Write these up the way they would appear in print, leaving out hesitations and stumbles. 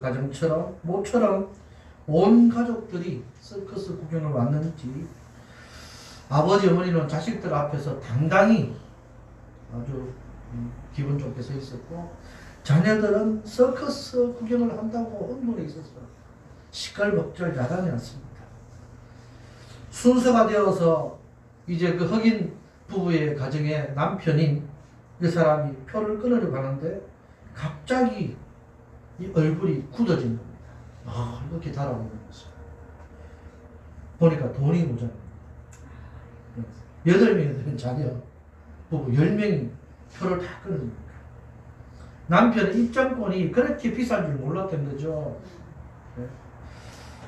가정처럼 모처럼 온 가족들이 서커스 구경을 왔는지 아버지 어머니는 자식들 앞에서 당당히 아주 기분 좋게 서 있었고 자녀들은 서커스 구경을 한다고 흥분해 있었어. 시끌벅절 야단이 났습니다. 순서가 되어서 이제 그 흑인 부부의 가정에 남편인 이 사람이 표를 끊으려고 하는데 갑자기 이 얼굴이 굳어진 겁니다. 이렇게 달아오는 거죠. 보니까 돈이 모자랍니다. 8명이 되는 자녀 부부 10명이 표를 다 끊어줍니다. 남편의 입장권이 그렇게 비싼 줄 몰랐던 거죠.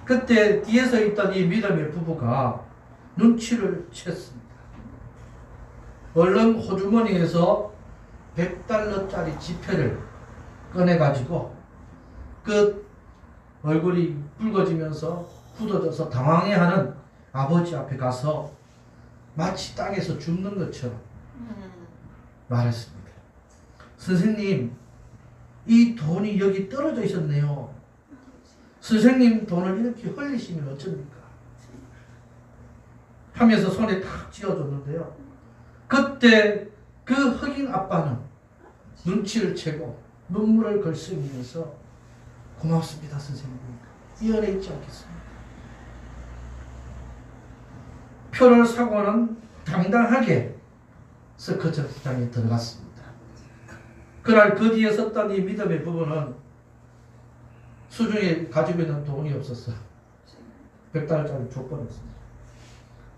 그때 뒤에서 있던 이 믿음의 부부가 눈치를 챘습니다. 얼른 호주머니에서 $100짜리 지폐를 꺼내가지고 그 얼굴이 붉어지면서 굳어져서 당황해하는 아버지 앞에 가서 마치 땅에서 죽는 것처럼 말했습니다. 선생님, 이 돈이 여기 떨어져 있었네요. 선생님 돈을 이렇게 흘리시면 어쩝니까? 하면서 손에 탁 쥐어줬는데요. 그때 그 흑인 아빠는 눈치를 채고 눈물을 걸스면서 고맙습니다 선생님, 이 은혜 잊지 않겠습니다. 표를 사고는 당당하게 서커스장에 들어갔습니다. 그날 그 뒤에 섰던 이 믿음의 부부는 수중에 가지고 있는 돈이 없었어. $100짜리 줘버렸습니다.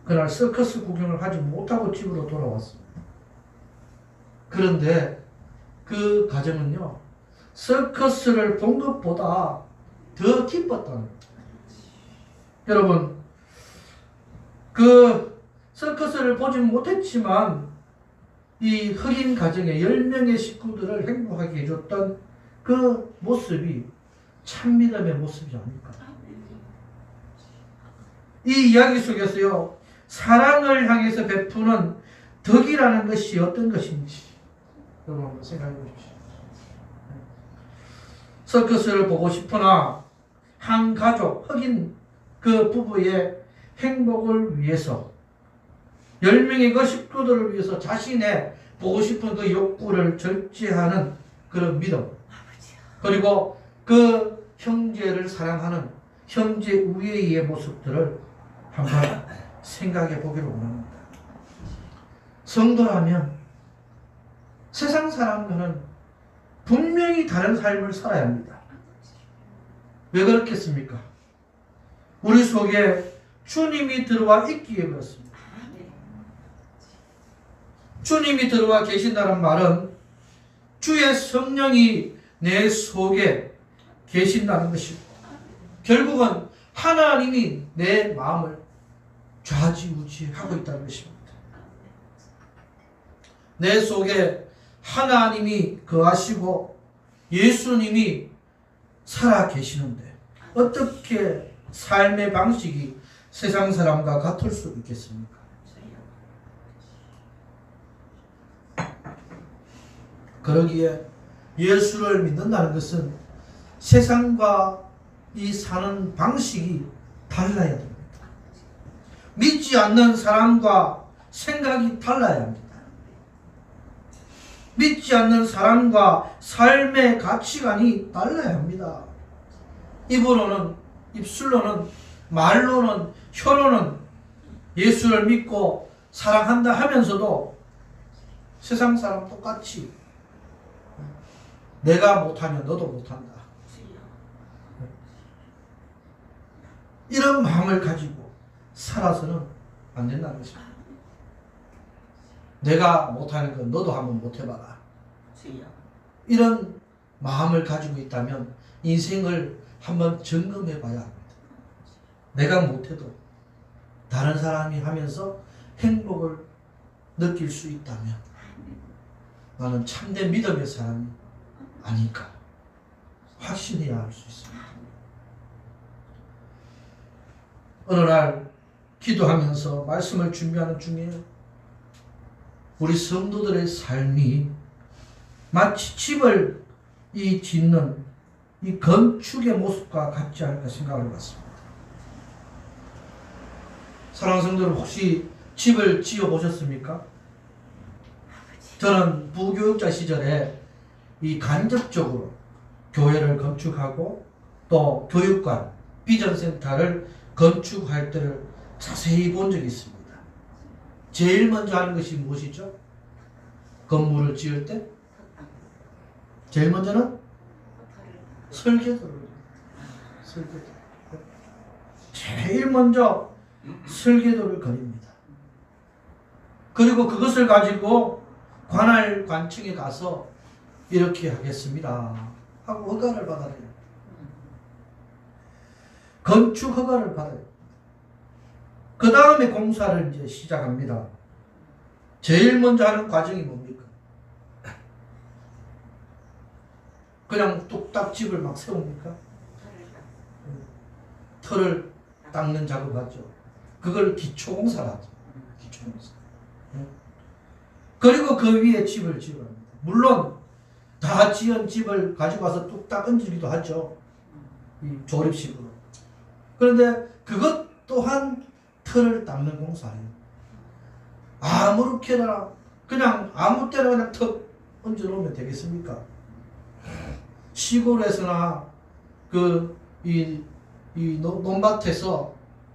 그날 서커스 구경을 하지 못하고 집으로 돌아왔습니다. 그런데 그 가정은요, 서커스를 본 것보다 더 기뻤다는 거예요. 여러분, 그 서커스를 보지 못했지만 이 흑인 가정의 10명의 식구들을 행복하게 해줬던 그 모습이 참 믿음의 모습이 아닐까. 이 이야기 속에서요, 사랑을 향해서 베푸는 덕이라는 것이 어떤 것인지 여러분 한번 생각해 보십시오. 서커스를 보고 싶으나 한 가족, 흑인 그 부부의 행복을 위해서 10명의 그 식구들을 위해서 자신의 보고 싶은 그 욕구를 절제하는 그런 믿음, 그리고 그 형제를 사랑하는 형제 우애의 모습들을 한번 생각해 보기를 원합니다. 성도라면 세상 사람과는 분명히 다른 삶을 살아야 합니다. 왜 그렇겠습니까? 우리 속에 주님이 들어와 있기에 그렇습니다. 주님이 들어와 계신다는 말은 주의 성령이 내 속에 계신다는 것이고, 결국은 하나님이 내 마음을 좌지우지하고 있다는 것입니다. 내 속에 하나님이 거하시고 예수님이 살아 계시는데 어떻게 삶의 방식이 세상 사람과 같을 수 있겠습니까? 그러기에 예수를 믿는다는 것은 세상과 이 사는 방식이 달라야 됩니다. 믿지 않는 사람과 생각이 달라야 합니다. 믿지 않는 사람과 삶의 가치관이 달라야 합니다. 입술로는, 말로는, 혀로는 예수를 믿고 사랑한다 하면서도 세상 사람 똑같이 내가 못하면 너도 못한다, 이런 마음을 가지고 살아서는 안 된다는 것입니다. 내가 못하는 건 너도 한번 못해봐라, 이런 마음을 가지고 있다면 인생을 한번 점검해 봐야 합니다. 내가 못해도 다른 사람이 하면서 행복을 느낄 수 있다면 나는 참된 믿음의 사람이 아닐까 확신해야 할 수 있습니다. 어느 날 기도하면서 말씀을 준비하는 중에 우리 성도들의 삶이 마치 집을 짓는 이 건축의 모습과 같지 않을까 생각을 해봤습니다. 사랑하는 성도들, 혹시 집을 지어 보셨습니까? 저는 부교육자 시절에 이 간접적으로 교회를 건축하고 또 교육관, 비전센터를 건축할 때를 자세히 본 적이 있습니다. 제일 먼저 하는 것이 무엇이죠? 건물을 지을 때 제일 먼저는 설계도를 제일 먼저 설계도를 그립니다. 그리고 그것을 가지고 관할 관청에 가서 이렇게 하겠습니다 하고 허가를 받아야 돼요. 건축 허가를 받아요. 그 다음에 공사를 이제 시작합니다. 제일 먼저 하는 과정이 뭡니까? 그냥 뚝딱 집을 막 세웁니까? 털을 닦는 작업하죠. 그걸 기초공사라죠. 기초공사. 그리고 그 위에 집을 지어갑니다. 물론 다 지은 집을 가지고 와서 뚝딱 얹기도 하죠. 이 조립식으로. 그런데 그것 또한 털을 닦는 공사예요. 아무렇게나 그냥 아무 때나 그냥 턱 얹어 놓으면 되겠습니까? 시골에서나 이 논밭에서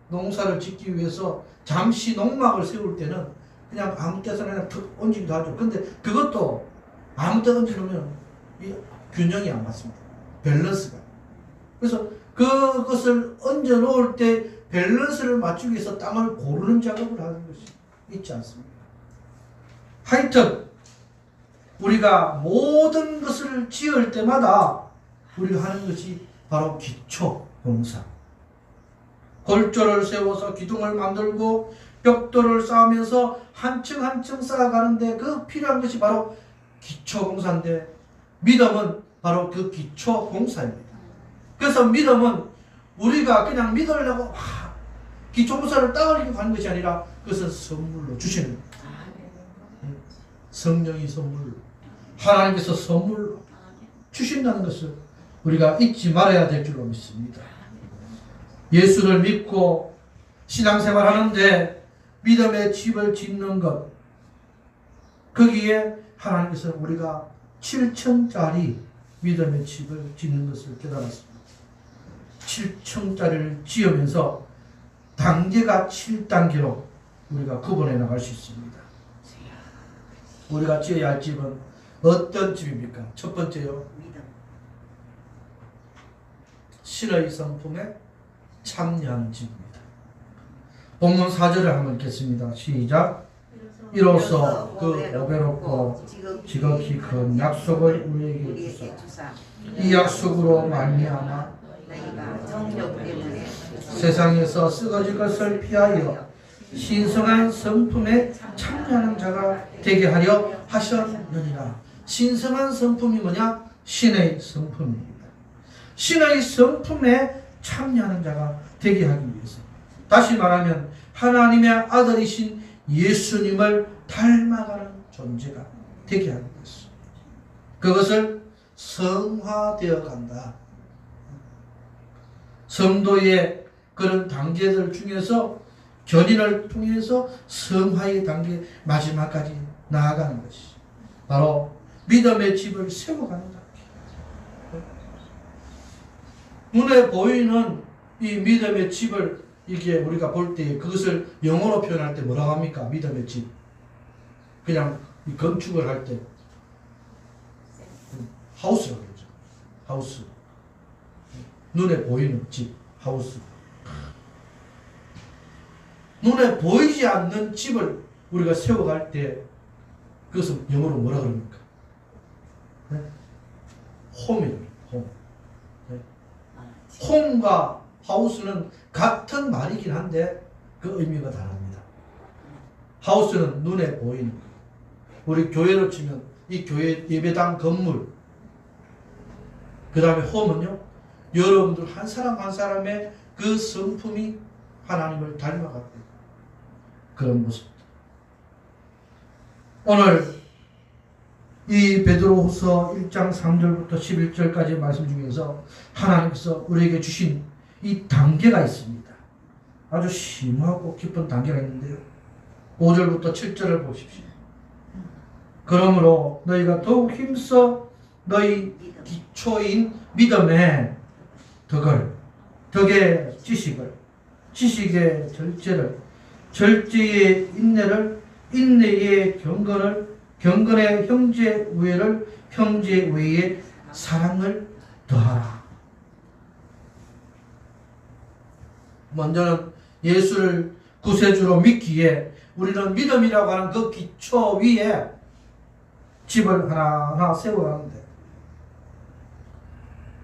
농사를 짓기 위해서 잠시 농막을 세울 때는 그냥 아무 때서나 그냥 턱 얹기도 하죠. 근데 그것도 아무 때 얹어 놓으면 이 균형이 안 맞습니다. 밸런스가. 그래서 그것을 얹어 놓을 때 밸런스를 맞추기 위해서 땅을 고르는 작업을 하는 것이 있지 않습니까? 하여튼 우리가 모든 것을 지을 때마다 우리가 하는 것이 바로 기초공사. 골조를 세워서 기둥을 만들고 벽돌을 쌓으면서 한 층 한 층 쌓아가는데 그 필요한 것이 바로 기초공사인데, 믿음은 바로 그 기초공사입니다. 그래서 믿음은 우리가 그냥 믿으려고 기초공사를 따르려고 하는 것이 아니라 그것은 선물로 주시는 겁니다. 성령이 선물로, 하나님께서 선물로 주신다는 것을 우리가 잊지 말아야 될 줄로 믿습니다. 예수를 믿고 신앙생활 하는데 믿음의 집을 짓는 것, 거기에 하나님께서 우리가 7층짜리 믿음의 집을 짓는 것을 깨달았습니다. 7층짜리를 지으면서 단계가 7단계로 우리가 구분해 나갈 수 있습니다. 우리가 지어야 할 집은 어떤 집입니까? 첫 번째요, 신의 성품에 참여하는 집입니다. 본문 4절을 한번 읽겠습니다. 시작. 이로써 그 오배롭고 지극히 큰 약속을 우리에게 주사 이 약속으로 말미암아 세상에서 썩어질 것을 피하여 신성한 성품에 참여하는 자가 되게 하려 하셨느니라. 신성한 성품이 뭐냐? 신의 성품입니다. 신의 성품에 참여하는 자가 되게 하기 위해서, 다시 말하면 하나님의 아들이신 예수님을 닮아가는 존재가 되게 하는 것입니다. 그것을 성화되어 간다. 성도의 그런 단계들 중에서 견인을 통해서 성화의 단계 마지막까지 나아가는 것이 바로 믿음의 집을 세워가는 단계. 눈에 보이는 이 믿음의 집을 이게 우리가 볼 때 그것을 영어로 표현할 때 뭐라고 합니까? 믿음의 집. 그냥 이 건축을 할 때 하우스라고 그러죠. 하우스. 눈에 보이는 집, 하우스. 눈에 보이지 않는 집을 우리가 세워갈 때 그것은 영어로 뭐라 그럽니까? 네? 홈이에요. 홈. 네? 홈과 하우스는 같은 말이긴 한데 그 의미가 다릅니다. 하우스는 눈에 보이는 것. 우리 교회로 치면 이 교회 예배당 건물, 그 다음에 홈은요, 여러분들 한 사람 한 사람의 그 성품이 하나님을 닮아갔고 그런 모습입니다. 오늘 이 베드로후서 1장 3절부터 11절까지 말씀 중에서 하나님께서 우리에게 주신 이 단계가 있습니다. 아주 심하고 깊은 단계가 있는데요. 5절부터 7절을 보십시오. 그러므로 너희가 더욱 힘써 너희 기초인 믿음의 덕의 지식을, 지식의 절제를, 절제의 인내를, 인내의 경건을, 경건의 형제 우애를, 형제 우애의 사랑을 더하라. 먼저는 예수를 구세주로 믿기에 우리는 믿음이라고 하는 그 기초 위에 집을 하나하나 세워가는데,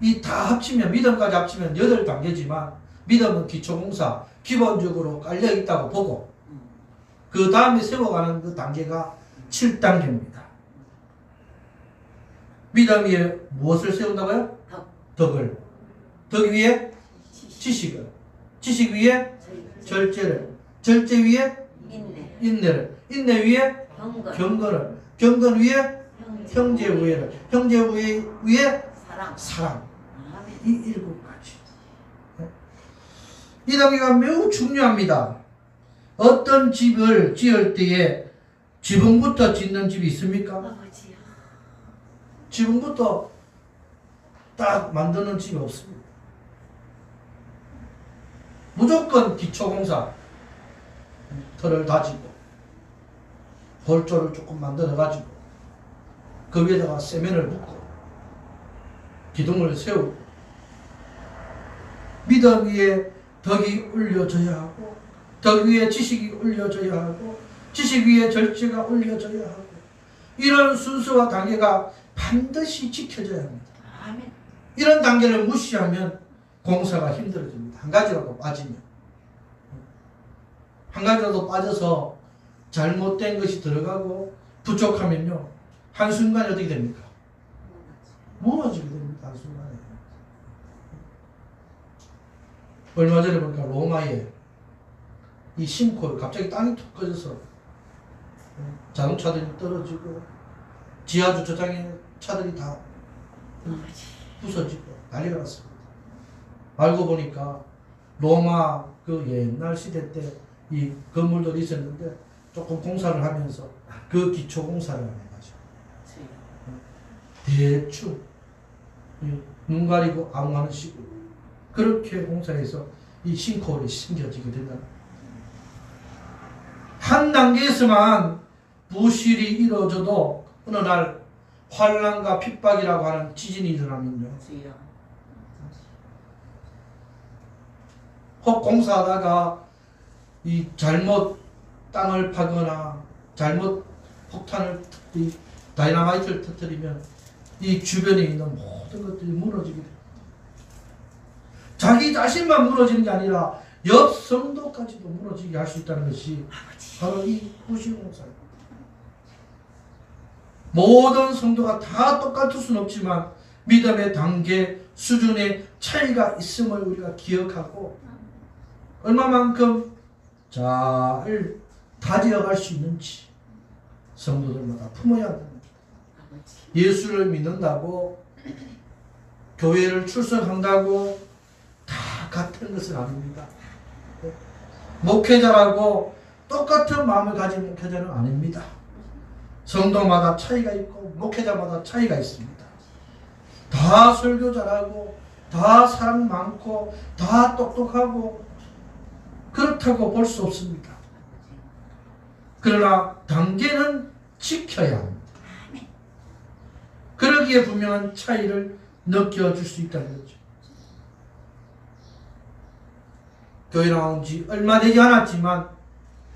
이 다 합치면, 믿음까지 합치면 8단계지만 믿음은 기초공사 기본적으로 깔려있다고 보고 그 다음에 세워가는 그 단계가 7단계입니다. 믿음 위에 무엇을 세운다고요? 덕을. 덕 위에 지식을. 지식 위에 절제를. 절제 위에 인내를. 인내 위에 경건을. 경건 위에 형제 우애를. 형제 우애 위에 사랑. 이 7가지. 이 단계가 매우 중요합니다. 어떤 집을 지을 때에 지붕부터 짓는 집이 있습니까? 지붕부터 딱 만드는 집이 없습니다. 무조건 기초공사, 털을 다지고 골조를 조금 만들어 가지고 그 위에다가 세면을 붓고 기둥을 세우고 믿음 위에 덕이 올려져야 하고, 덕 위에 지식이 올려져야 하고, 지식 위에 절제가 올려져야 하고, 이런 순서와 단계가 반드시 지켜져야 합니다. 아멘. 이런 단계를 무시하면 공사가 힘들어집니다. 한 가지라도 빠지면. 한 가지라도 빠져서 잘못된 것이 들어가고 부족하면요, 한순간에 어떻게 됩니까? 무너지게 됩니다. 한순간에. 얼마 전에 보니까 로마에 이 싱크홀, 갑자기 땅이 툭 꺼져서 자동차들이 떨어지고 지하주차장에 차들이 다 부서지고 난리가 났습니다. 알고 보니까 로마 그 옛날 시대 때 이 건물들이 있었는데 조금 공사를 하면서 그 기초 공사를 해가지고 대충 눈 가리고 아웅하는 식으로 그렇게 공사해서 이 싱크홀이 심겨지게 된다. 한 단계에서만 부실이 이루어져도 어느 날 환난과 핍박이라고 하는 지진이 일어나면요, 혹 공사하다가 이 잘못 땅을 파거나 잘못 폭탄을 다이너마이트를 터뜨리면 이 주변에 있는 모든 것들이 무너지게 됩니다. 자기 자신만 무너지는 게 아니라 옆 성도까지도 무너지게 할 수 있다는 것이 바로 이 부실공사입니다. 모든 성도가 다 똑같을 수는 없지만 믿음의 단계 수준의 차이가 있음을 우리가 기억하고 얼마만큼 잘 다져갈 수 있는지 성도들마다 품어야 합니다. 예수를 믿는다고 교회를 출석한다고 다 같은 것은 아닙니다. 목회자라고 똑같은 마음을 가진 목회자는 아닙니다. 성도마다 차이가 있고 목회자마다 차이가 있습니다. 다 설교 잘하고 다 사랑 많고 다 똑똑하고 그렇다고 볼 수 없습니다. 그러나 단계는 지켜야 합니다. 그러기에 분명한 차이를 느껴줄 수 있다는 거죠. 교회 나온 지 얼마 되지 않았지만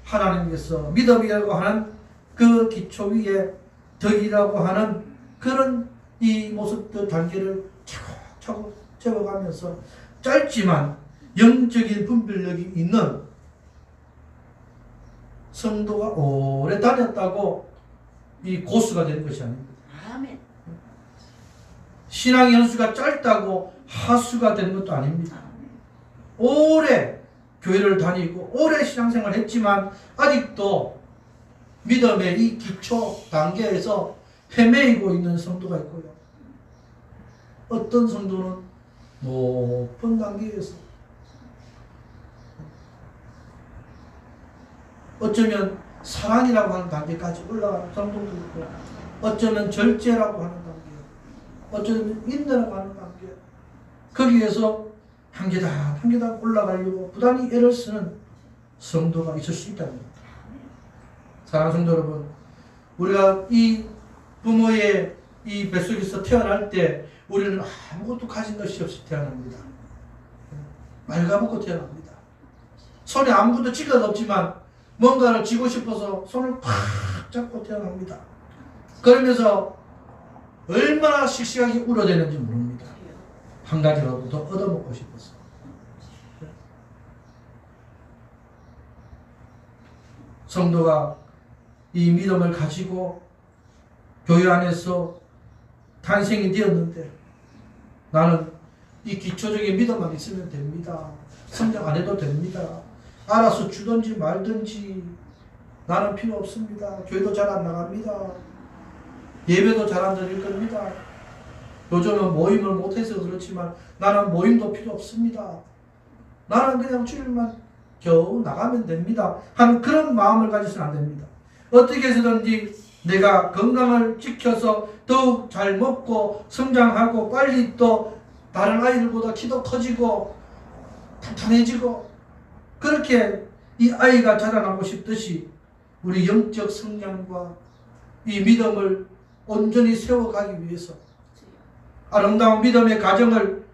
하나님께서 믿음이라고 하는 그 기초 위에 덕이라고 하는 그런 이 모습들 단계를 차곡차곡 채워가면서 짧지만 영적인 분별력이 있는 성도가 오래 다녔다고 이 고수가 되는 것이 아닙니다. 아멘. 신앙 연수가 짧다고 하수가 되는 것도 아닙니다. 오래 교회를 다니고 오래 신앙생활을 했지만 아직도 믿음의 이 기초 단계에서 헤매이고 있는 성도가 있고요. 어떤 성도는 높은 단계에서 어쩌면 사랑이라고 하는 단계까지 올라가는 성도도 있고, 어쩌면 절제라고 하는 단계, 어쩌면 인내라고 하는 단계, 거기에서 한 계단 한 계단 올라가려고 부단히 애를 쓰는 성도가 있을 수 있다는 겁니다. 사랑하는 성도 여러분, 우리가 이 부모의 이 뱃속에서 태어날 때 우리는 아무것도 가진 것이 없이 태어납니다. 말가벗고 태어납니다. 손에 아무것도 쥐가 없지만 뭔가를 쥐고 싶어서 손을 팍 잡고 태어납니다. 그러면서 얼마나 씩씩하게 울어대는지 모릅니다. 한 가지라도 더 얻어먹고 싶어서. 성도가 이 믿음을 가지고 교회 안에서 탄생이 되었는데, 나는 이 기초적인 믿음만 있으면 됩니다. 성장 안 해도 됩니다. 알아서 주든지 말든지 나는 필요 없습니다. 교회도 잘 안 나갑니다. 예배도 잘 안 드릴 겁니다. 요즘은 모임을 못해서 그렇지만 나는 모임도 필요 없습니다. 나는 그냥 주일만 겨우 나가면 됩니다. 하는 그런 마음을 가지서는 안 됩니다. 어떻게 해서든지 내가 건강을 지켜서 더욱 잘 먹고 성장하고 빨리 또 다른 아이들보다 키도 커지고 탄탄해지고, 그렇게 이 아이가 자라나고 싶듯이 우리 영적 성장과 이 믿음을 온전히 세워가기 위해서, 아름다운 믿음의 가정을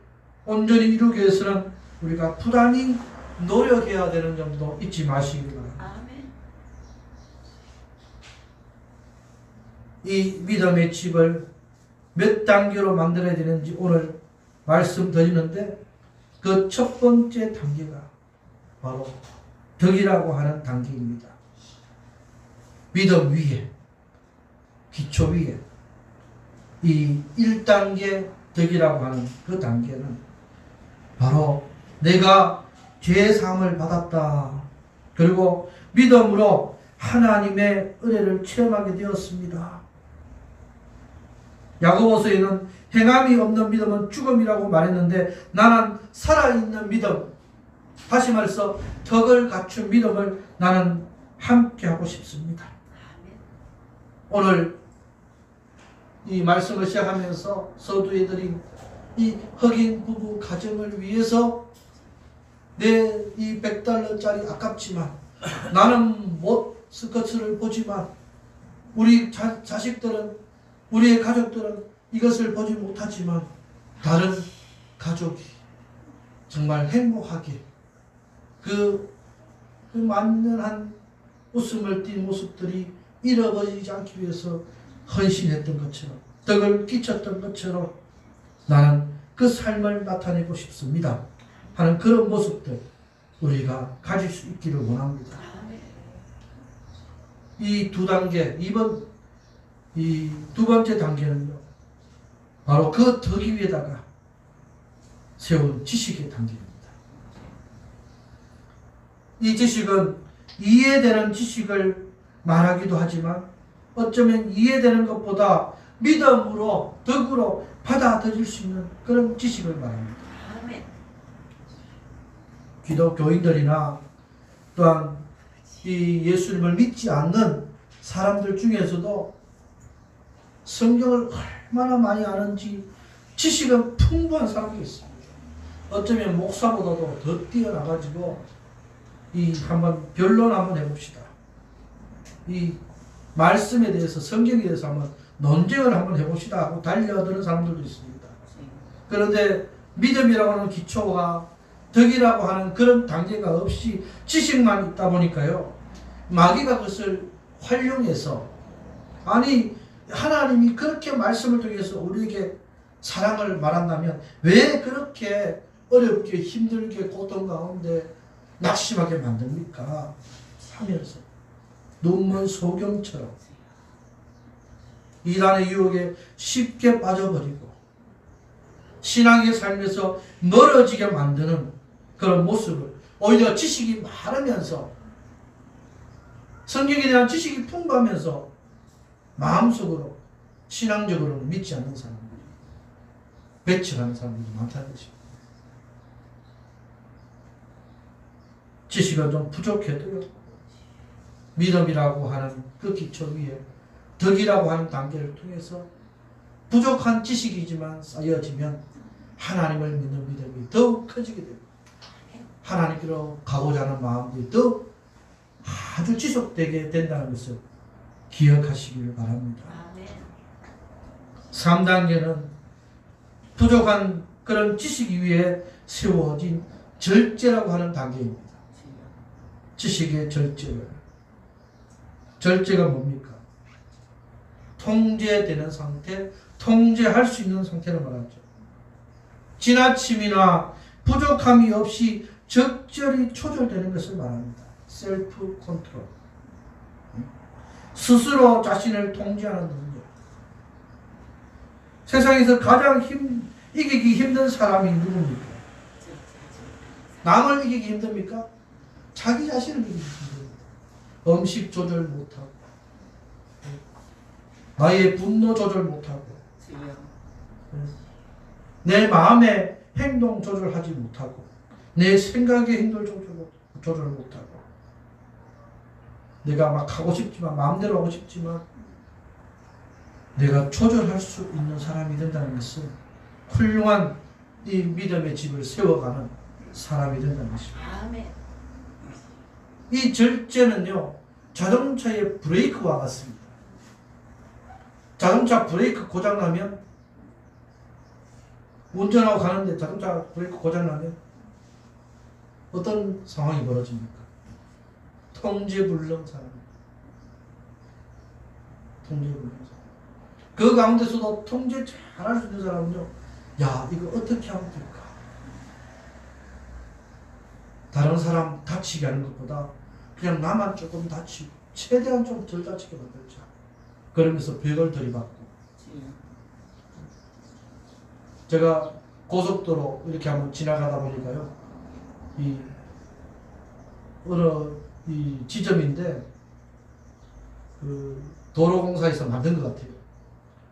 온전히 이루기 위해서는 우리가 부단히 노력해야 되는 점도 잊지 마시기 바랍니다. 이 믿음의 집을 몇 단계로 만들어야 되는지 오늘 말씀드리는데, 그 첫 번째 단계가 바로 덕이라고 하는 단계입니다. 믿음 위에, 기초 위에 이 1단계 덕이라고 하는 그 단계는 바로 내가 죄사함을 받았다, 그리고 믿음으로 하나님의 은혜를 체험하게 되었습니다. 야고보서에는 행함이 없는 믿음은 죽음이라고 말했는데, 나는 살아있는 믿음, 다시 말해서 덕을 갖춘 믿음을 나는 함께 하고 싶습니다. 오늘 이 말씀을 시작하면서 서두에 드린 이 흑인 부부 가정을 위해서 내 이 100달러짜리 아깝지만 나는 못 쓸 것을 보지만 우리 자식들은, 우리의 가족들은 이것을 보지 못하지만 다른 가족이 정말 행복하게 그 만연한 웃음을 띤 모습들이 잃어버리지 않기 위해서 헌신했던 것처럼, 덕을 끼쳤던 것처럼 나는 그 삶을 나타내고 싶습니다 하는 그런 모습들 우리가 가질 수 있기를 원합니다. 이 두 단계, 이 두 번째 단계는요, 바로 그 덕이 위에다가 세운 지식의 단계입니다. 이 지식은 이해되는 지식을 말하기도 하지만 어쩌면 이해되는 것보다 믿음으로, 덕으로 받아들일 수 있는 그런 지식을 말합니다. 기독교인들이나 또한 이 예수님을 믿지 않는 사람들 중에서도 성경을 얼마나 많이 아는지 지식은 풍부한 사람이 있습니다. 어쩌면 목사보다도 더 뛰어나가지고 한번 변론 한번 해봅시다. 이 말씀에 대해서, 성경에 대해서 한번 논쟁을 한번 해봅시다 하고 달려드는 사람들도 있습니다. 그런데 믿음이라고 하는 기초가 덕이라고 하는 그런 단계가 없이 지식만 있다 보니까요, 마귀가 그것을 활용해서, 아니 하나님이 그렇게 말씀을 통해서 우리에게 사랑을 말한다면 왜 그렇게 어렵게 힘들게 고통 가운데 낙심하게 만듭니까 하면서 눈먼 소경처럼 이단의 유혹에 쉽게 빠져버리고 신앙의 삶에서 멀어지게 만드는 그런 모습을, 오히려 지식이 많으면서 성경에 대한 지식이 풍부하면서 마음속으로 신앙적으로는 믿지 않는 사람들이 배척하는 사람들이 많다는 것입니다. 지식은 좀 부족해도요, 믿음이라고 하는 그 기초 위에 덕이라고 하는 단계를 통해서 부족한 지식이지만 쌓여지면 하나님을 믿는 믿음이 더욱 커지게 됩니다. 하나님께로 가고자 하는 마음이 더욱 아주 지속되게 된다는 것을 기억하시길 바랍니다. 3단계는 부족한 그런 지식 위에 세워진 절제라고 하는 단계입니다. 지식의 절제가 뭡니까? 통제되는 상태, 통제할 수 있는 상태를 말하죠. 지나침이나 부족함이 없이 적절히 조절되는 것을 말합니다. 셀프 컨트롤. 스스로 자신을 통제하는 능력. 세상에서 가장 이기기 힘든 사람이 누굽니까? 남을 이기기 힘듭니까? 자기 자신을 이기기 힘듭니다. 음식 조절 못하고, 나의 분노 조절 못하고, 내 마음의 행동 조절하지 못하고, 내 생각의 행동 조절 못하고, 내가 막 하고 싶지만, 마음대로 하고 싶지만, 내가 조절할 수 있는 사람이 된다는 것은 훌륭한 이 믿음의 집을 세워가는 사람이 된다는 것입니다. 이 절제는요, 자동차의 브레이크와 같습니다. 자동차 브레이크 고장나면, 운전하고 가는데 자동차 브레이크 고장나면 어떤 상황이 벌어집니까? 통제불능 사람. 통제불능 사람. 그 가운데서도 통제 잘할 수 있는 사람은요, 야, 이거 어떻게 하면 될까? 다른 사람 다치게 하는 것보다 그냥 나만 조금 다치고, 최대한 좀 덜 다치게 만들자. 그러면서 벽을 들이받고. 제가 고속도로 이렇게 한번 지나가다 보니까요, 어느 지점인데, 도로공사에서 만든 것 같아요.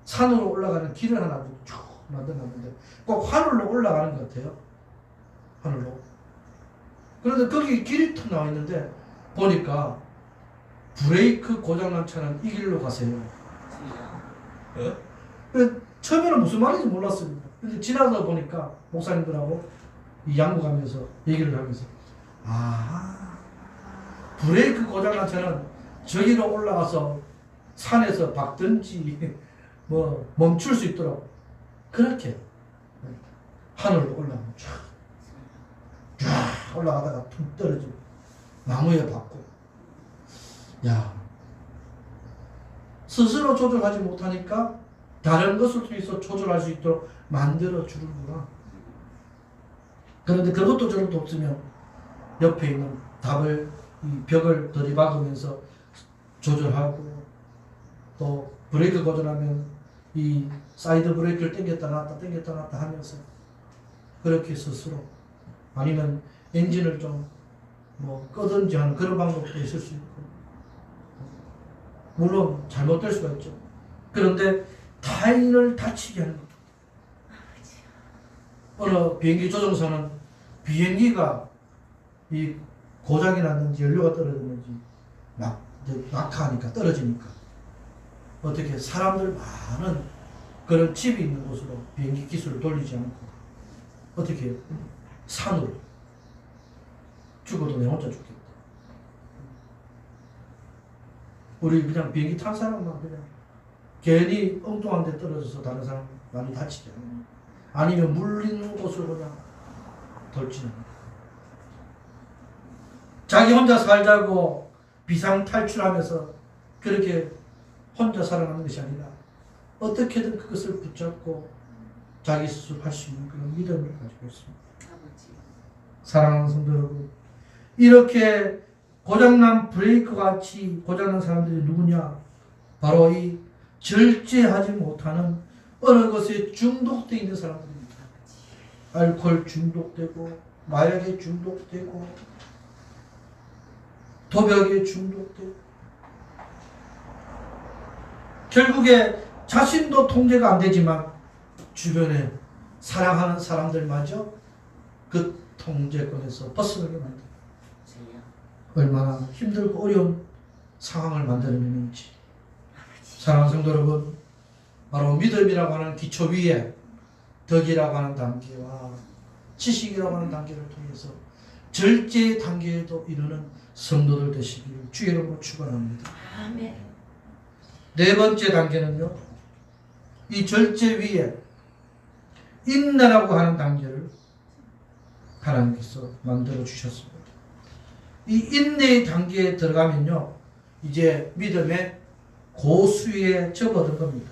산으로 올라가는 길을 하나 쭉 만들었는데, 꼭 하늘로 올라가는 것 같아요. 하늘로. 그런데 거기 길이 탁 나와 있는데, 보니까 브레이크 고장난 차는 이 길로 가세요. 처음에는 무슨 말인지 몰랐습니다. 근데 지나다 보니까 목사님들하고 이 양보하면서 얘기를 하면서, 브레이크 고장난 차는 저기로 올라가서 산에서 박든지 뭐 멈출 수 있도록 그렇게 하늘로 올라가면 쫙 올라가다가 툭 떨어지고 나무에 박고, 야, 스스로 조절하지 못하니까 다른 것을 통해서 조절할 수 있도록 만들어 주는구나. 그런데 그것도 저것도 없으면 옆에 있는 이 벽을 들이박으면서 조절하고, 또 브레이크 고장나면 이 사이드 브레이크를 당겼다 놨다 하면서 그렇게 스스로, 아니면 엔진을 좀 뭐 끄든지 하는 그런 방법도 있을 수 있고, 물론 잘못될 수가 있죠. 그런데 타인을 다치게 하는 것도. 어느 비행기 조종사는 비행기가 이 고장이 났는지 연료가 떨어졌는지 낙하하니까, 떨어지니까 어떻게 사람들 많은 그런 집이 있는 곳으로 비행기 기술을 돌리지 않고 어떻게 해요? 산으로. 죽어도 내 혼자 죽겠다. 우리 그냥 비행기 탄 사람만 그냥 괜히 엉뚱한 데 떨어져서 다른 사람 많이 다치지 않아요. 아니면 물 있는 곳을 그냥 돌지는. 자기 혼자 살자고 비상 탈출하면서 그렇게 혼자 살아가는 것이 아니라 어떻게든 그것을 붙잡고 자기 스스로 할 수 있는 그런 믿음을 가지고 있습니다. 사랑하는 성도 여러분, 이렇게 고장난 브레이크 같이 고장난 사람들이 누구냐? 바로 이 절제하지 못하는 어느 것에 중독되어 있는 사람들입니다. 알코올 중독되고, 마약에 중독되고, 도벽에 중독되고, 결국에 자신도 통제가 안 되지만 주변에 사랑하는 사람들마저 그 통제권에서 벗어나게 만듭니다. 얼마나 힘들고 어려운 상황을 만들어내는지. 사랑하는 성도 여러분, 바로 믿음이라고 하는 기초 위에 덕이라고 하는 단계와 지식이라고 하는 단계를 통해서 절제 단계에도 이르는 성도들 되시기를 주의 이름으로 축원합니다. 아멘. 네 번째 단계는요, 이 절제 위에 인내라고 하는 단계를 하나님께서 만들어 주셨습니다. 이 인내의 단계에 들어가면요, 이제 믿음의 고수에 접어든 겁니다.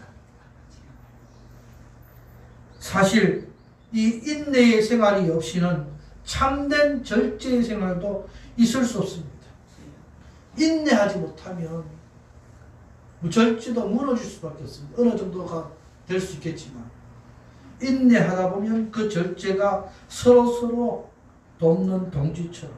사실 이 인내의 생활이 없이는 참된 절제의 생활도 있을 수 없습니다. 인내하지 못하면 절제도 무너질 수밖에 없습니다. 어느 정도가 될 수 있겠지만 인내하다 보면 그 절제가 서로 돕는 동지처럼.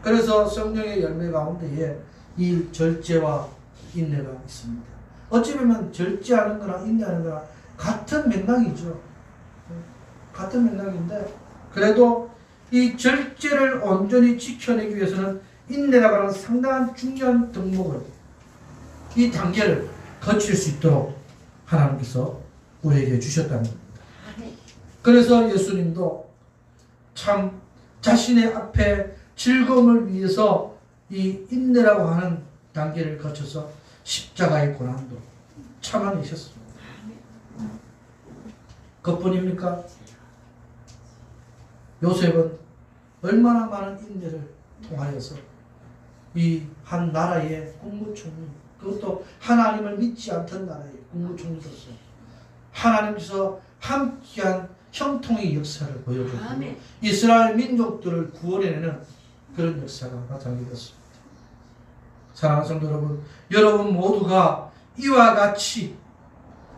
그래서 성령의 열매 가운데에 이 절제와 인내가 있습니다. 어찌 보면 절제하는 거나 인내하는 거나 같은 맥락이죠. 같은 맥락인데 그래도 이 절제를 온전히 지켜내기 위해서는 인내라고 하는 상당한 중요한 덕목을, 이 단계를 거칠 수 있도록 하나님께서 우리에게 주셨다는 겁니다. 그래서 예수님도 참 자신의 앞에 즐거움을 위해서 이 인내라고 하는 단계를 거쳐서 십자가의 고난도 참아내셨습니다. 그뿐입니까? 요셉은 얼마나 많은 인내를 통하여서 이 한 나라의 국무총리, 그것도 하나님을 믿지 않던 나라의 국무총리로서 하나님께서 함께한 형통의 역사를 보여주고 이스라엘 민족들을 구원해내는 그런 역사가 나타나게 됐습니다. 사랑하는 성도 여러분, 여러분 모두가 이와 같이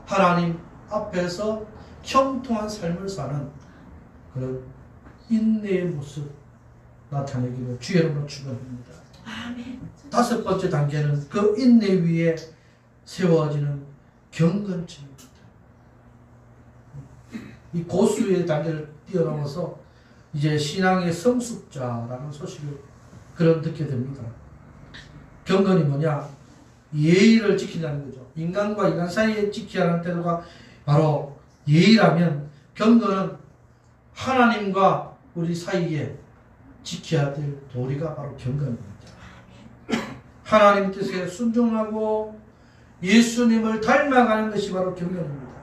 하나님 앞에서 형통한 삶을 사는 그런 인내의 모습 나타내기를 주의 이름으로 축원합니다. 다섯 번째 단계는 그 인내 위에 세워지는 경건증입니다. 이 고수의 단계를 뛰어넘어서 이제 신앙의 성숙자라는 소식을 그런 듣게 됩니다. 경건이 뭐냐? 예의를 지킨다는 거죠. 인간과 인간 사이에 지켜야 하는 태도가 바로 예의라면, 경건은 하나님과 우리 사이에 지켜야 될 도리가 바로 경건입니다. 하나님 뜻에 순종하고 예수님을 닮아가는 것이 바로 경건입니다.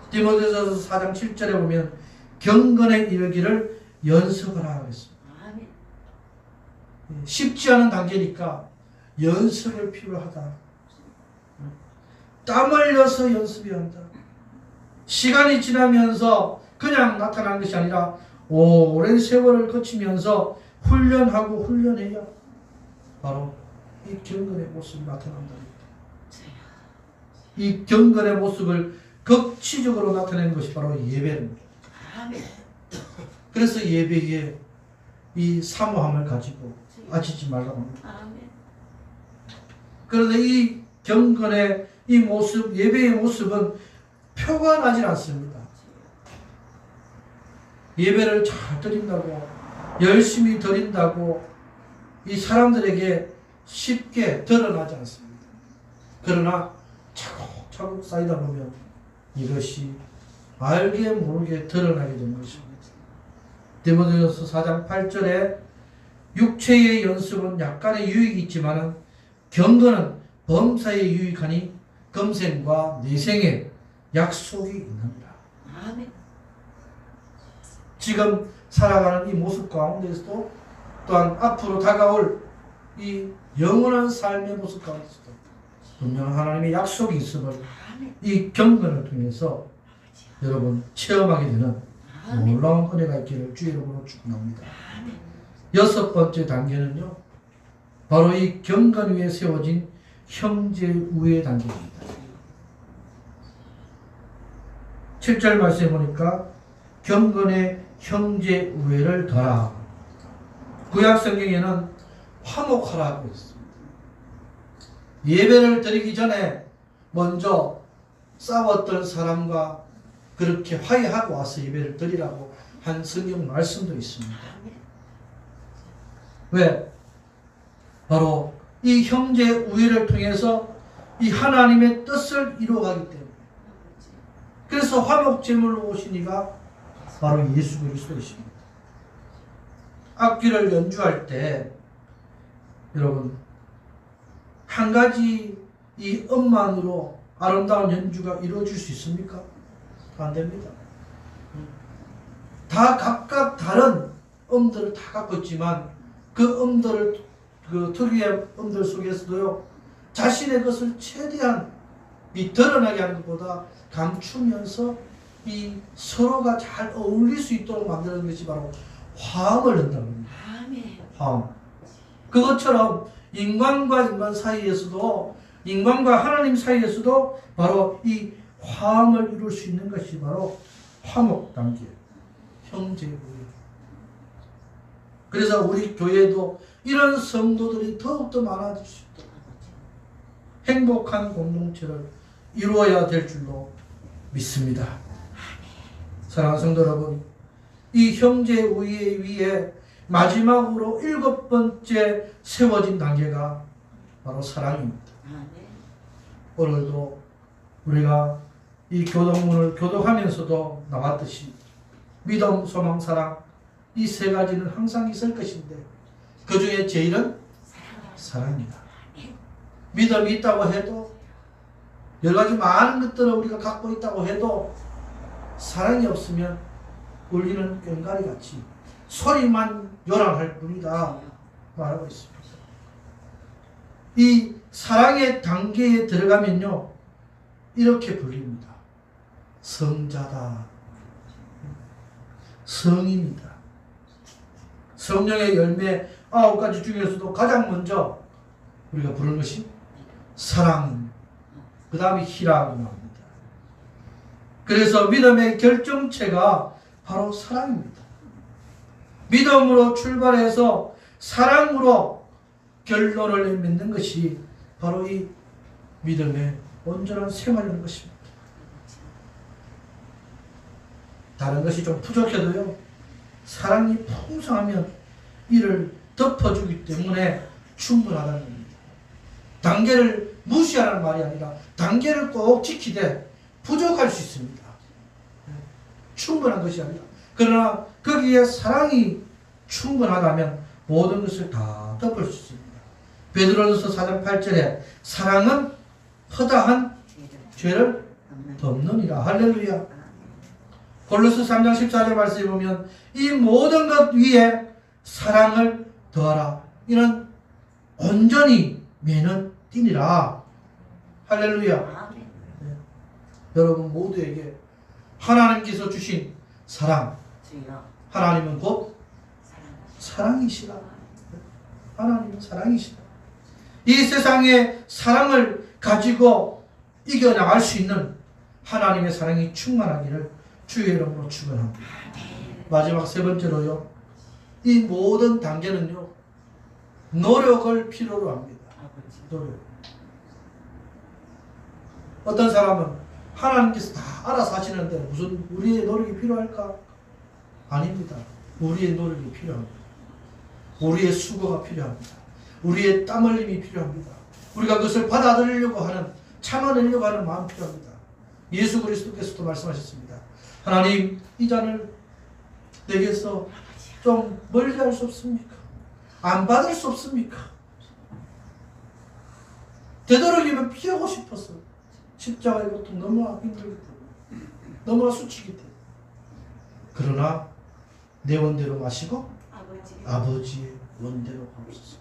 디모데전서 4장 7절에 보면 경건에 이르기를 연습하라 하겠습니다. 쉽지 않은 단계니까 연습을 필요하다. 땀 흘려서 연습해야 한다. 시간이 지나면서 그냥 나타나는 것이 아니라 오랜 세월을 거치면서 훈련하고 훈련해야 바로 이 경건의 모습이 나타난다. 이 경건의 모습을 극치적으로 나타내는 것이 바로 예배입니다. 그래서 예배에 이 사모함을 가지고 아치지 말라고 합니다. 그런데 이 경건의 이 모습, 예배의 모습은 표가 나질 않습니다. 예배를 잘 드린다고, 열심히 드린다고 이 사람들에게 쉽게 드러나지 않습니다. 그러나 차곡차곡 쌓이다 보면 이것이 알게 모르게 드러나게 되는 것입니다. 디모데전서 4장 8절에 육체의 연습은 약간의 유익이 있지만 경건은 범사에 유익하니 금생과 내생에 약속이 있느니라. 지금 살아가는 이 모습 가운데서도 또한 앞으로 다가올 이 영원한 삶의 모습 가운데서도 분명 하나님의 약속이 있음을 이 경건을 통해서 여러분 체험하게 되는 놀라운 은혜가 있기를 주의 이름으로 축원합니다. 여섯 번째 단계는요, 바로 이 경건 위에 세워진 형제 우애 단계입니다. 7절 말씀에 보니까 경건의 형제 우애를 더하라. 구약 성경에는 화목하라고 했습니다. 예배를 드리기 전에 먼저 싸웠던 사람과 그렇게 화해하고 와서 예배를 드리라고 한 성경 말씀도 있습니다. 왜? 바로 이 형제 우애를 통해서 이 하나님의 뜻을 이루어가기 때문에. 그래서 화목제물로 오신 이가 바로 예수 그리스도이십니다. 악기를 연주할 때 여러분 한 가지 이 음만으로 아름다운 연주가 이루어질 수 있습니까? 안 됩니다. 다 각각 다른 음들을 다 갖고 있지만 그 음들을 그 특유의 음들 속에서도요 자신의 것을 최대한 이 드러나게 하는 것보다 감추면서 이 서로가 잘 어울릴 수 있도록 만드는 것이 바로 화음을 넣는다는 겁니다. 화음. 그것처럼 인간과 인간 사이에서도 인간과 하나님 사이에서도 바로 이 화음을 이룰 수 있는 것이 바로 화목 단계, 형제우애. 그래서 우리 교회도 이런 성도들이 더욱더 많아질 수 있도록 행복한 공동체를 이루어야 될 줄로 믿습니다. 사랑하는 성도 여러분, 이 형제우애 위에 마지막으로 7번째 세워진 단계가 바로 사랑입니다. 오늘도 우리가 이 교동문을 교독하면서도 나왔듯이 믿음, 소망, 사랑 이 세 가지는 항상 있을 것인데 그 중에 제일은 사랑입니다. 믿음이 있다고 해도 여러 가지 많은 것들을 우리가 갖고 있다고 해도 사랑이 없으면 울리는 꽹과리 같이 소리만 요란할 뿐이다 말하고 있습니다. 이 사랑의 단계에 들어가면요 이렇게 불립니다. 성자다. 성입니다. 성령의 열매 9가지 중에서도 가장 먼저 우리가 부르는 것이 사랑, 그 다음에 희라고 합니다. 그래서 믿음의 결정체가 바로 사랑입니다. 믿음으로 출발해서 사랑으로 결론을 맺는 것이 바로 이 믿음의 온전한 생활이라는 것입니다. 다른 것이 좀 부족해도요 사랑이 풍성하면 이를 덮어주기 때문에 충분하다는 겁니다. 단계를 무시하라는 말이 아니라 단계를 꼭 지키되 부족할 수 있습니다. 충분한 것이 아니라 그러나 거기에 사랑이 충분하다면 모든 것을 다 덮을 수 있습니다. 베드로전서 4장 8절에 사랑은 허다한 죄를 덮느니라. 할렐루야. 골로새 3장 14절 말씀에 보면 이 모든 것 위에 사랑을 더하라. 이는 온전히 매는 띠니라. 할렐루야. 네. 여러분 모두에게 하나님께서 주신 사랑, 하나님은 곧 사랑이시라. 하나님은 사랑이시라. 이 세상에 사랑을 가지고 이겨나갈 수 있는 하나님의 사랑이 충만하기를 주의 이름으로 축원합니다. 마지막 세 번째로요, 이 모든 단계는요 노력을 필요로 합니다. 노력. 어떤 사람은 하나님께서 다 알아서 하시는데 무슨 우리의 노력이 필요할까? 아닙니다. 우리의 노력이 필요합니다. 우리의 수고가 필요합니다. 우리의 땀 흘림이 필요합니다. 우리가 그것을 받아들이려고 하는, 참아내려고 하는 마음이 필요합니다. 예수 그리스도께서도 말씀하셨습니다. 하나님, 이 잔을 내게서 좀 멀리 할 수 없습니까? 안 받을 수 없습니까? 되도록이면 피하고 싶어서 십자가의 고통 너무 힘들기 때문에, 너무나 수치기 때문에. 그러나 내 원대로 마시고 아버지의 원대로 하옵소서.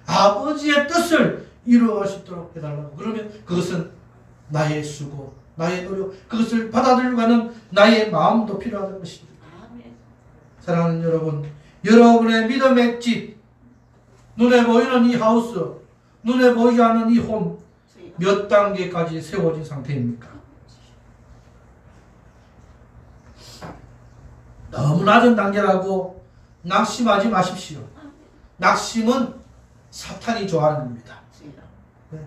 아버지의 뜻을 이루어갈 수 있도록 해달라고. 그러면 그것은 나의 수고, 나의 노력, 그것을 받아들이고 하는 나의 마음도 필요하다는 것입니다. 사랑하는 여러분, 여러분의 믿음의 집, 눈에 보이는 이 하우스, 눈에 보이지 않는 이 홈, 몇 단계까지 세워진 상태입니까? 너무 낮은 단계라고 낙심하지 마십시오. 낙심은 사탄이 좋아하는 겁니다. 네.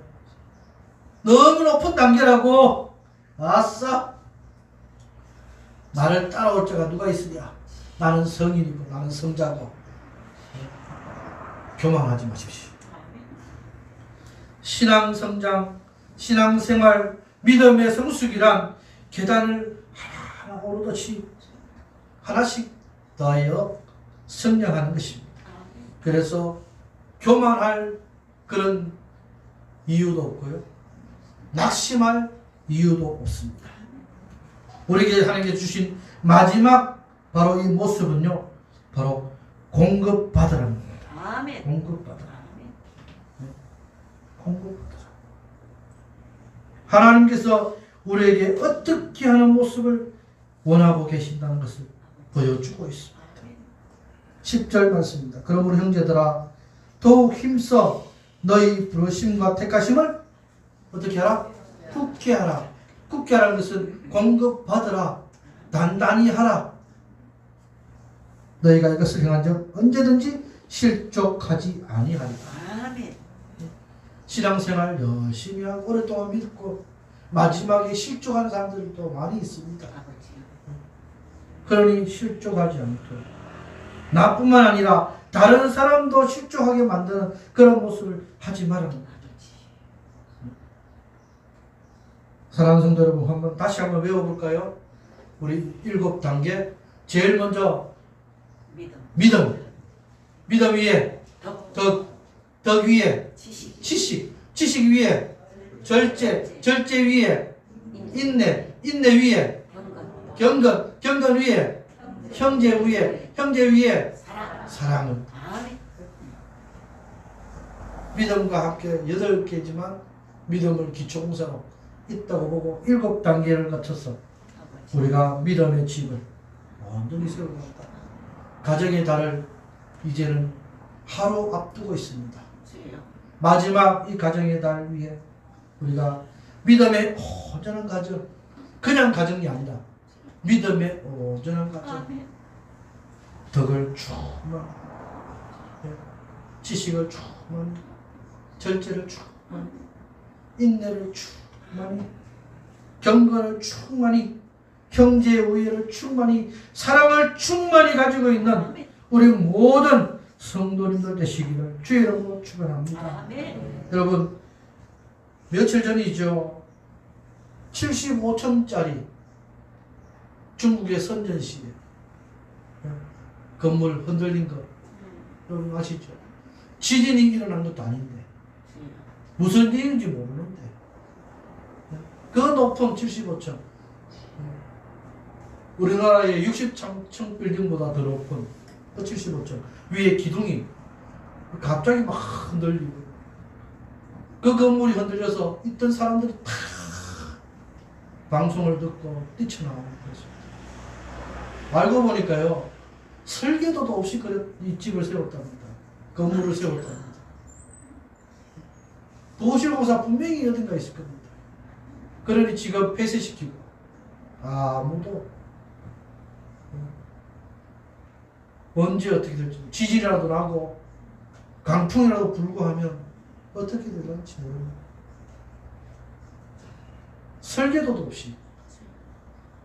너무 높은 단계라고 아싸! 나를 따라올 자가 누가 있으랴? 나는 성인이고 나는 성자고. 교만하지 마십시오. 신앙성장, 신앙생활, 믿음의 성숙이란 계단을 하나하나 오르듯이 하나씩 더하여 성장하는 것입니다. 그래서 교만할 그런 이유도 없고요. 낙심할 이유도 없습니다. 우리에게 하나님께 주신 마지막 바로 이 모습은요. 바로 공급받으라는 겁니다. 아멘. 공급받으라. 공급받으라. 하나님께서 우리에게 어떻게 하는 모습을 원하고 계신다는 것을 보여주고 있습니다. 10절 말씀입니다. 그러므로 형제들아 더욱 힘써 너희 부르심과 택하심을 어떻게 하라? 굳게 하라. 굳게 하라는 것은 공급받으라. 단단히 하라. 너희가 이것을 행한 적 언제든지 실족하지 아니하리라. 아멘. 신앙생활 열심히 하고 오랫동안 믿고 마지막에 실족하는 사람들도 많이 있습니다. 그러니 실족하지 않도록 나뿐만 아니라 다른 사람도 실족하게 만드는 그런 모습을 하지 말아라. 사랑하는 성도 여러분, 다시 한번 외워볼까요? 우리 7단계. 제일 먼저 믿음 위에 덕 위에 지식 위에 절제 위에 인내 위에 경건 위에 형제 위에 사랑을. 믿음과 함께 8개지만 믿음을 기초공사로 있다고 보고 7단계를 거쳐서 우리가 믿음의 집을 완전히 세워갑니다. 가정의 달을 이제는 하루 앞두고 있습니다. 마지막 이 가정의 달 위에 우리가 믿음의 온전한 가정, 그냥 가정이 아니라 믿음의 온전한 가정, 덕을 충만, 지식을 충만, 절제를 충만, 인내를 충만히, 경건을 충만히, 형제의 우애를 충만히, 사랑을 충만히 가지고 있는 우리 모든 성도님들 되시기를 주의 이름으로 축원합니다. 여러분, 며칠 전이죠. 75층짜리 중국의 선전시에 건물 흔들린 거 여러분 아시죠? 지진이 일어난 것도 아닌데 무슨 일인지 모르는데 그 높은 75층, 우리나라의 60층 빌딩보다 더 높은 그 75층 위에 기둥이 갑자기 막 흔들리고 그 건물이 흔들려서 있던 사람들이 다 방송을 듣고 뛰쳐나오는 거죠. 알고 보니까요, 설계도도 없이 이 집을 세웠답니다. 건물을 세웠답니다. 도시공사 분명히 어딘가 있을 겁니다. 그러니 지금 폐쇄시키고 아무도 언제 어떻게 될지, 지진이라도 나고 강풍이라도 불고 하면 어떻게 될지 모릅니다. 설계도도 없이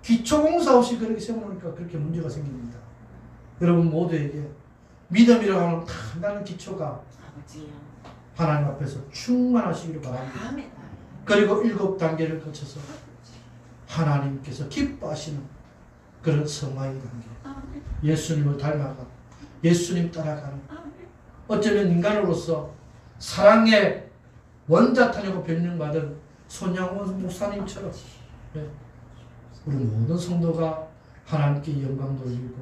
기초공사 없이 그렇게 세워놓으니까 그렇게 문제가 생깁니다. 여러분 모두에게 믿음이라고 하는 단단한 기초가 하나님 앞에서 충만하시기를 바랍니다. 그리고 7단계를 거쳐서 하나님께서 기뻐하시는 그런 성화의 단계, 예수님을 닮아가 예수님 따라가는, 어쩌면 인간으로서 사랑의 원자탄이라고 변명받은 손양원 목사님처럼 우리 모든 성도가 하나님께 영광 돌리고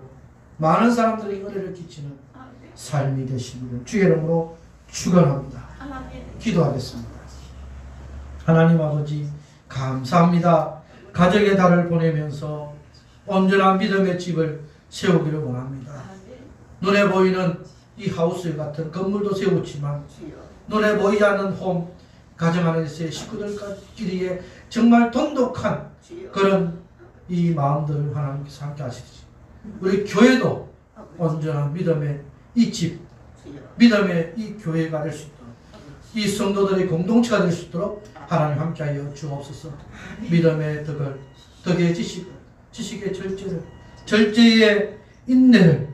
많은 사람들에게 은혜를 끼치는 삶이 되시기를 주의 이름으로 축원합니다. 기도하겠습니다. 하나님 아버지 감사합니다. 가정의 달을 보내면서 온전한 믿음의 집을 세우기를 원합니다. 눈에 보이는 이 하우스 같은 건물도 세웠지만 눈에 보이지 않는 홈, 가정 안에서의 식구들끼리의 정말 돈독한 그런 이 마음들을 하나님께서 함께 하시지. 우리 교회도 온전한 믿음의 이 집, 믿음의 이 교회가 될 수 있도록 이 성도들의 공동체가 될 수 있도록 하나님 함께하여 주옵소서. 믿음의 덕의 지식의 절제의 인내를,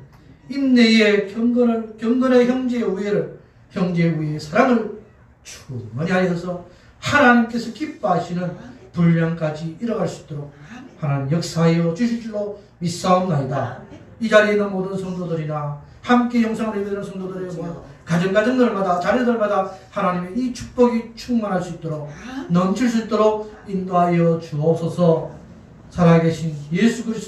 인내의 경건의 형제의 우애의 사랑을 충만히 하여서 하나님께서 기뻐하시는 분량까지 이뤄갈 수 있도록 하나님 역사하여 주실 줄로 믿사옵나이다. 이 자리에 있는 모든 성도들이나 함께 영상을 예배드리는 성도들의 가정들마다 자녀들마다 하나님의 이 축복이 충만할 수 있도록 넘칠 수 있도록 인도하여 주옵소서. 살아계신 예수 그리스도